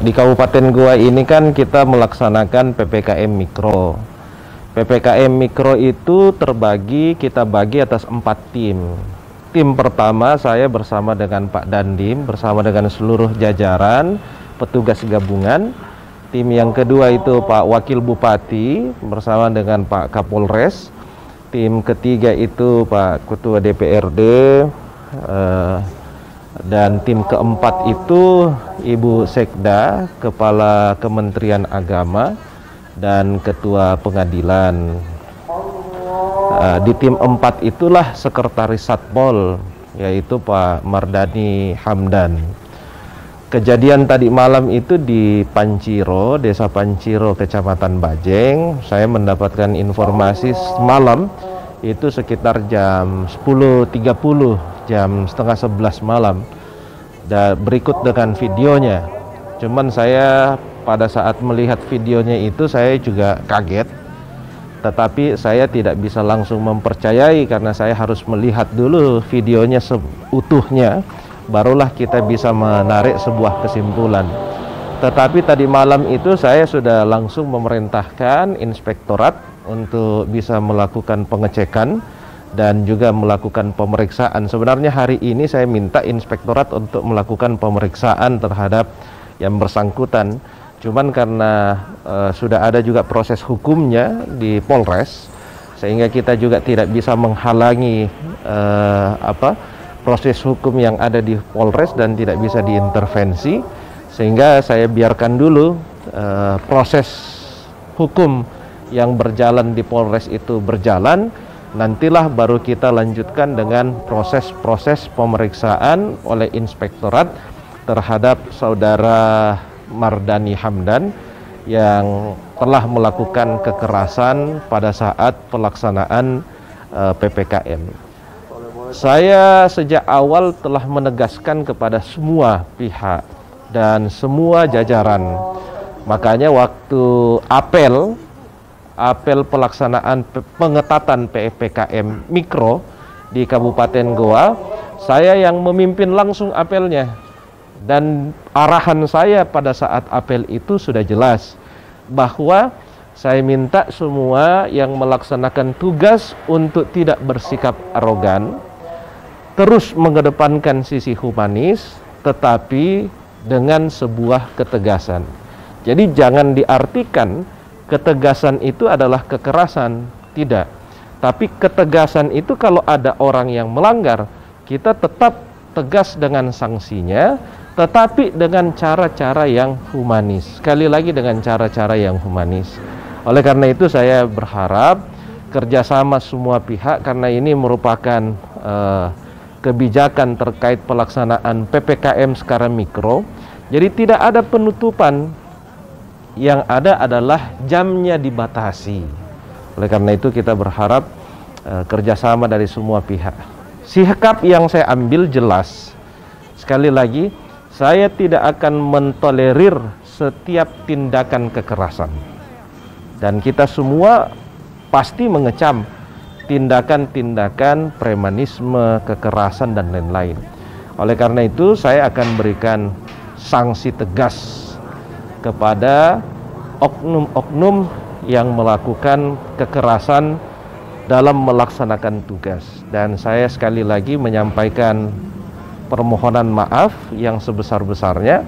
Di Kabupaten Goa ini kan kita melaksanakan PPKM Mikro. PPKM Mikro itu kita bagi atas 4 tim. Tim pertama saya bersama dengan Pak Dandim, bersama dengan seluruh jajaran petugas gabungan. Tim yang kedua itu Pak Wakil Bupati bersama dengan Pak Kapolres. Tim ketiga itu Pak Ketua DPRD, dan tim keempat itu Ibu Sekda, Kepala Kementerian Agama, dan Ketua Pengadilan. Di tim 4 itulah Sekretaris Satpol, yaitu Pak Mardani Hamdan. Kejadian tadi malam itu di Panciro, Desa Panciro, Kecamatan Bajeng. Saya mendapatkan informasi malam itu sekitar jam 10.30, jam setengah 11 malam. Dan berikut dengan videonya. Cuman saya pada saat melihat videonya itu saya juga kaget. Tetapi saya tidak bisa langsung mempercayai karena saya harus melihat dulu videonya seutuhnya. Barulah kita bisa menarik sebuah kesimpulan. Tetapi tadi malam itu saya sudah langsung memerintahkan inspektorat untuk bisa melakukan pengecekan dan juga melakukan pemeriksaan. Sebenarnya hari ini saya minta inspektorat untuk melakukan pemeriksaan terhadap yang bersangkutan. Cuman karena sudah ada juga proses hukumnya di Polres, sehingga kita juga tidak bisa menghalangi proses hukum yang ada di Polres dan tidak bisa diintervensi, sehingga saya biarkan dulu proses hukum yang berjalan di Polres itu berjalan. Nantilah baru kita lanjutkan dengan proses-proses pemeriksaan oleh inspektorat terhadap saudara Mardani Hamdan yang telah melakukan kekerasan pada saat pelaksanaan PPKM. Saya sejak awal telah menegaskan kepada semua pihak dan semua jajaran. Makanya waktu apel pelaksanaan pengetatan PPKM Mikro di Kabupaten Goa, saya yang memimpin langsung apelnya. Dan arahan saya pada saat apel itu sudah jelas bahwa saya minta semua yang melaksanakan tugas untuk tidak bersikap arogan, terus mengedepankan sisi humanis, tetapi dengan sebuah ketegasan. Jadi jangan diartikan ketegasan itu adalah kekerasan, tidak. Tapi ketegasan itu kalau ada orang yang melanggar, kita tetap tegas dengan sanksinya, tetapi dengan cara-cara yang humanis. Sekali lagi dengan cara-cara yang humanis. Oleh karena itu saya berharap kerjasama semua pihak, karena ini merupakan kebijakan terkait pelaksanaan PPKM skala mikro. Jadi tidak ada penutupan, yang ada adalah jamnya dibatasi. Oleh karena itu kita berharap kerjasama dari semua pihak. Sikap yang saya ambil jelas. Sekali lagi, saya tidak akan mentolerir setiap tindakan kekerasan. Dan kita semua pasti mengecam tindakan-tindakan premanisme, kekerasan, dan lain-lain. Oleh karena itu, saya akan berikan sanksi tegas kepada oknum-oknum yang melakukan kekerasan dalam melaksanakan tugas. Dan saya sekali lagi menyampaikan permohonan maaf yang sebesar-besarnya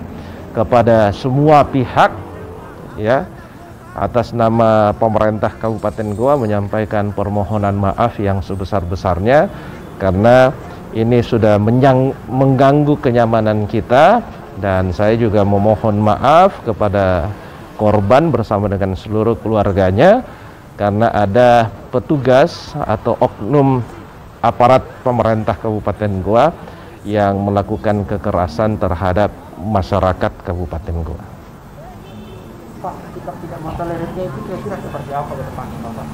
kepada semua pihak, ya. Atas nama pemerintah Kabupaten Goa menyampaikan permohonan maaf yang sebesar-besarnya karena ini sudah mengganggu kenyamanan kita, dan saya juga memohon maaf kepada korban bersama dengan seluruh keluarganya karena ada petugas atau oknum aparat pemerintah Kabupaten Goa yang melakukan kekerasan terhadap masyarakat Kabupaten Goa. Pak, sikap tidak mentolerirnya itu kira-kira seperti apa ke depan, Pak?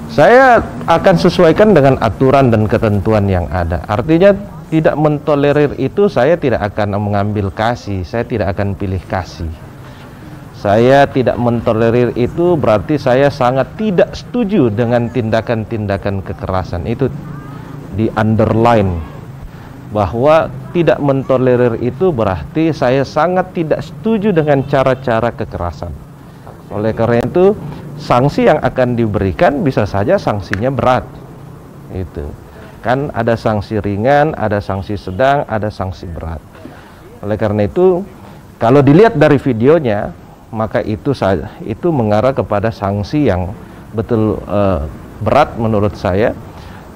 Saya akan sesuaikan dengan aturan dan ketentuan yang ada. Artinya tidak mentolerir itu saya tidak akan mengambil kasih, saya tidak akan pilih kasih. Saya tidak mentolerir itu berarti saya sangat tidak setuju dengan tindakan-tindakan kekerasan. Itu di underline. bahwa tidak mentolerir itu berarti saya sangat tidak setuju dengan cara-cara kekerasan. Oleh karena itu, sanksi yang akan diberikan bisa saja sanksinya berat. Itu kan ada sanksi ringan, ada sanksi sedang, ada sanksi berat. Oleh karena itu, kalau dilihat dari videonya, maka itu mengarah kepada sanksi yang betul berat menurut saya.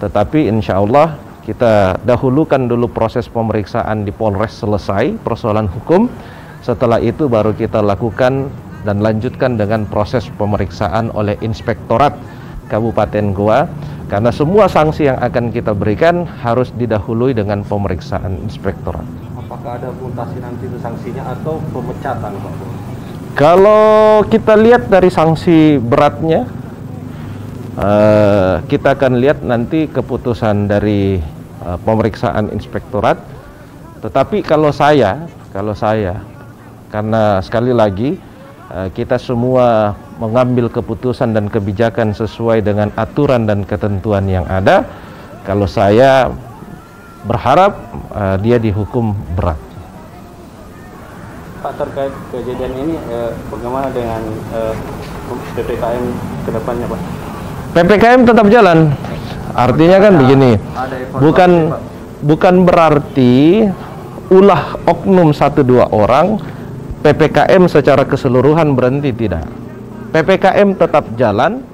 Tetapi insya Allah kita dahulukan dulu proses pemeriksaan di Polres selesai persoalan hukum. Setelah itu baru kita lakukan dan lanjutkan dengan proses pemeriksaan oleh Inspektorat Kabupaten Goa, karena semua sanksi yang akan kita berikan harus didahului dengan pemeriksaan inspektorat. Apakah ada mutasi nanti itu sanksinya atau pemecatan, Pak? Kalau kita lihat dari sanksi beratnya, kita akan lihat nanti keputusan dari pemeriksaan inspektorat. Tetapi kalau saya, karena sekali lagi kita semua mengambil keputusan dan kebijakan sesuai dengan aturan dan ketentuan yang ada. Kalau saya berharap dia dihukum berat. Pak, terkait kejadian ini bagaimana dengan PPKM ke depannya, Pak? PPKM tetap jalan. Artinya kan begini, bukan berarti ulah oknum 1-2 orang PPKM secara keseluruhan berhenti, tidak. PPKM tetap jalan,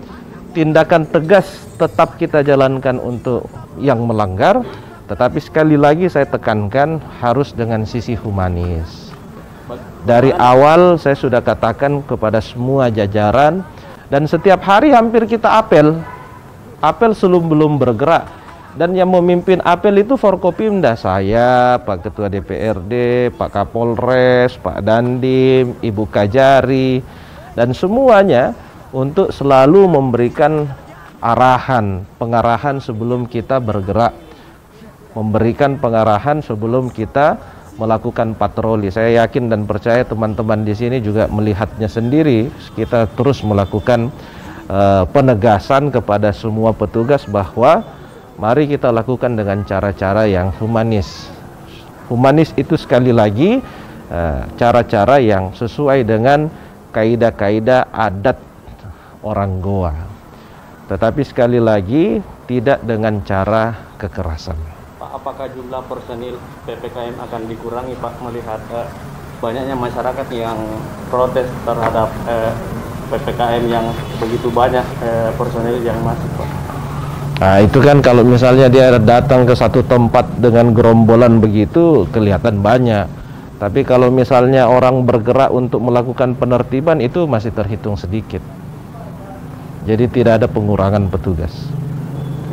tindakan tegas tetap kita jalankan untuk yang melanggar, tetapi sekali lagi saya tekankan harus dengan sisi humanis. Dari awal saya sudah katakan kepada semua jajaran, dan setiap hari hampir kita apel sebelum bergerak. Dan yang memimpin apel itu Forkopimda, saya, Pak Ketua DPRD, Pak Kapolres, Pak Dandim, Ibu Kajari, dan semuanya untuk selalu memberikan pengarahan sebelum kita bergerak, memberikan pengarahan sebelum kita melakukan patroli. Saya yakin dan percaya teman-teman di sini juga melihatnya sendiri. Kita terus melakukan penegasan kepada semua petugas bahwa mari kita lakukan dengan cara-cara yang humanis. Humanis itu sekali lagi cara-cara yang sesuai dengan kaidah-kaidah adat orang Goa. Tetapi sekali lagi tidak dengan cara kekerasan. Pak, apakah jumlah personil PPKM akan dikurangi, Pak, melihat banyaknya masyarakat yang protes terhadap PPKM yang begitu banyak personil yang masuk, Pak? Nah, itu kan kalau misalnya dia datang ke satu tempat dengan gerombolan begitu kelihatan banyak. Tapi kalau misalnya orang bergerak untuk melakukan penertiban itu masih terhitung sedikit. Jadi tidak ada pengurangan petugas.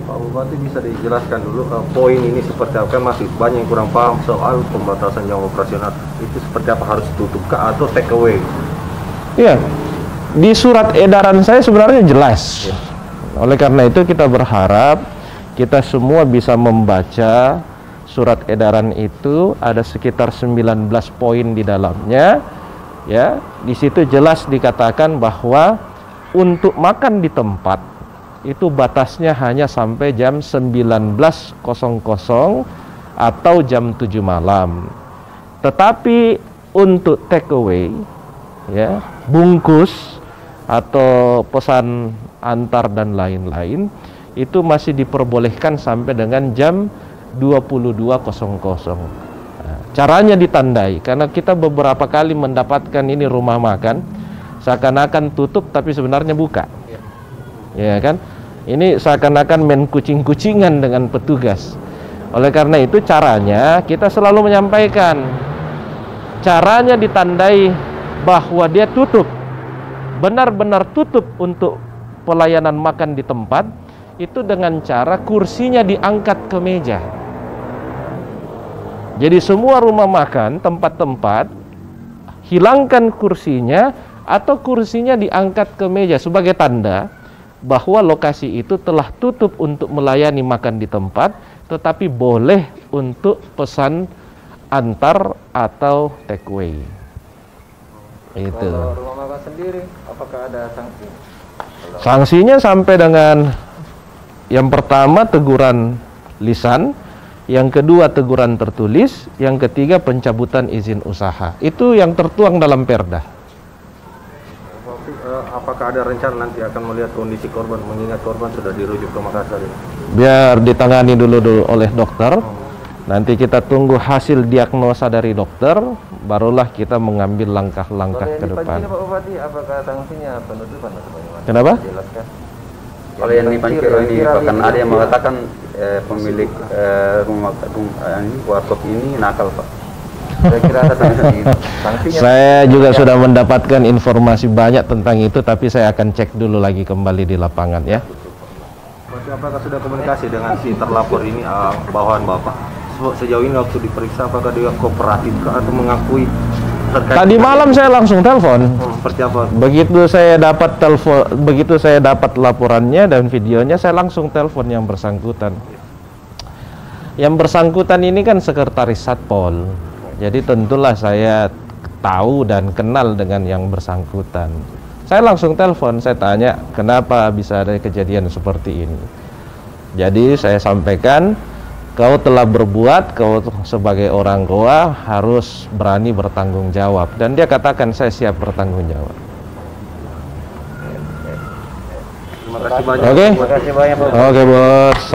Pak Bupati, bisa dijelaskan dulu poin ini seperti apa? Masih banyak yang kurang paham soal pembatasan jam operasional. Itu seperti apa, harus tutup kah atau take away? Iya, di surat edaran saya sebenarnya jelas. Oleh karena itu kita berharap kita semua bisa membaca surat edaran itu, ada sekitar 19 poin di dalamnya. Ya, di situ jelas dikatakan bahwa untuk makan di tempat itu batasnya hanya sampai jam 19.00 atau jam 7 malam. Tetapi untuk take away, ya, bungkus atau pesan antar dan lain-lain itu masih diperbolehkan sampai dengan jam 22.00. Nah, caranya ditandai, karena kita beberapa kali mendapatkan ini rumah makan seakan-akan tutup tapi sebenarnya buka. Ya kan? Ini seakan-akan main kucing-kucingan dengan petugas. Oleh karena itu caranya kita selalu menyampaikan, caranya ditandai bahwa dia tutup, benar-benar tutup untuk pelayanan makan di tempat itu dengan cara kursinya diangkat ke meja. Jadi semua rumah makan, tempat-tempat, hilangkan kursinya atau kursinya diangkat ke meja sebagai tanda bahwa lokasi itu telah tutup untuk melayani makan di tempat, tetapi boleh untuk pesan antar atau take away. Itu. Kalau rumah makan sendiri, apakah ada sanksi? Sanksinya sampai dengan yang pertama teguran lisan, Yang kedua teguran tertulis, yang ketiga pencabutan izin usaha. Itu yang tertuang dalam Perda. Apakah ada rencana nanti akan melihat kondisi korban, mengingat korban sudah dirujuk ke Makassar ini? Biar ditangani dulu oleh dokter. Nanti kita tunggu hasil diagnosa dari dokter, barulah kita mengambil langkah-langkah ke depan. Pak Bupati, apakah sanksinya penutupan atau bagaimana? Kenapa? Jelaskan. Kalau yang dipancir ini, bahkan ada yang mengatakan pemilik rumah ini, warkop ini nakal, Pak. Saya kira ada sanksinya. Saya juga sudah mendapatkan informasi banyak tentang itu, tapi saya akan cek dulu lagi kembali di lapangan ya. Apakah sudah komunikasi dengan si terlapor ini, bawahan Bapak? Sejauh ini waktu diperiksa, apakah dia kooperatif atau mengakui terkait? Tadi malam saya langsung telepon. Seperti apa? Begitu saya dapat laporannya dan videonya, saya langsung telepon yang bersangkutan. Yang bersangkutan ini kan sekretaris Satpol. Jadi tentulah saya tahu dan kenal dengan yang bersangkutan. Saya langsung telepon, saya tanya kenapa bisa ada kejadian seperti ini. Jadi saya sampaikan, kau telah berbuat, kau sebagai orang Goa harus berani bertanggung jawab. Dan dia katakan saya siap bertanggung jawab. Terima kasih banyak. Oke, Terima kasih banyak, Pak. Oke bos.